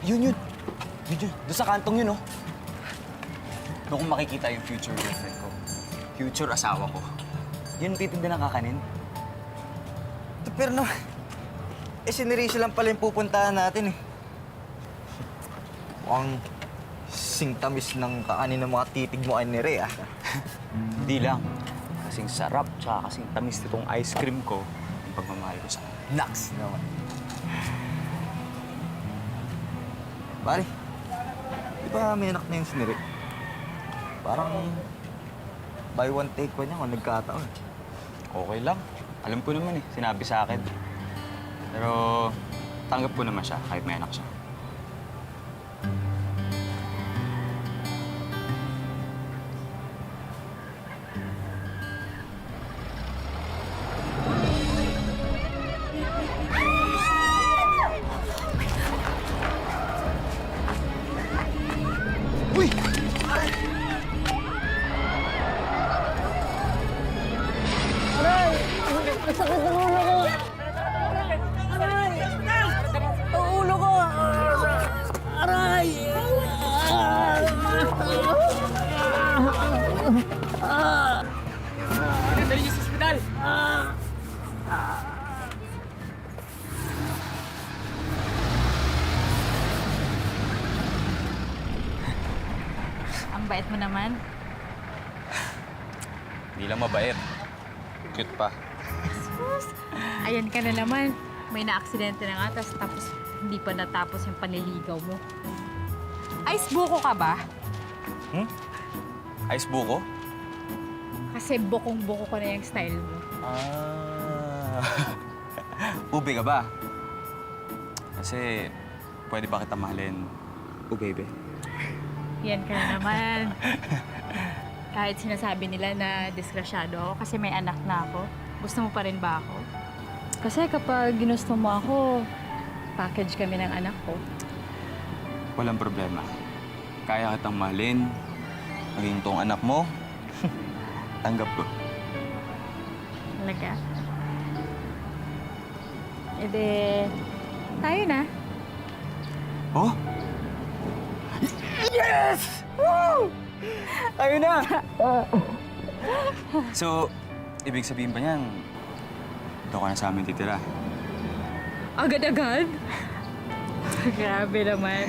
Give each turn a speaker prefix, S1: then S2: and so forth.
S1: Yun. Doon sa kantong yun, oh. Doon kong makikita yung future girlfriend ko. Future asawa ko. Yun titinda ng kakanin.
S2: Pero naman, si Nerissa lang pala yung pupuntahan natin, eh. Mukhang singtamis ng kaanin ng mga titig mo, Nere, ah.
S1: Hindi lang. Kasing sarap, tsaka kasing tamis nitong ice cream ko yung pagmamahal ko sa kanya.
S2: Naks naman. Pare, di ba may anak na yung siniri? Parang buy one, take one niya kung nagkataon.
S1: Okay lang. Alam ko naman eh, sinabi sa akin. Pero tanggap ko naman siya kahit may anak siya.
S2: Uy!
S3: Aray! Ang sakit ng ulo ko! Aray! Ang ulo ko! Aray!
S4: Dali niyo sa ospital!
S5: Ang bait mo naman.
S1: Hindi lang mabait. Cute pa.
S5: Ayan ka na naman. May na-aksidente na nga, tapos hindi pa natapos yung panliligaw mo. Ice buko ka ba?
S1: Ice buko?
S5: Kasi bukong-buko ko na yung style mo.
S1: Ah. Ube ka ba? Kasi pwede ba kita mahalin? Oh, baby.
S5: Yan ka na naman. Kahit sinasabi nila na disgrasyado ako kasi may anak na ako, gusto mo pa rin ba ako? Kasi kapag ginusto mo ako, package kami ng anak ko.
S1: Walang problema. Kaya kitang mahalin. Maging tong anak mo, tanggap ko.
S5: Talaga? E de, tayo na.
S1: Oh? Yes! Woo! Ayun na! So, ibig sabihin ba niyan, ito ka na sa amin titira?
S5: Agad-agad? Grabe naman.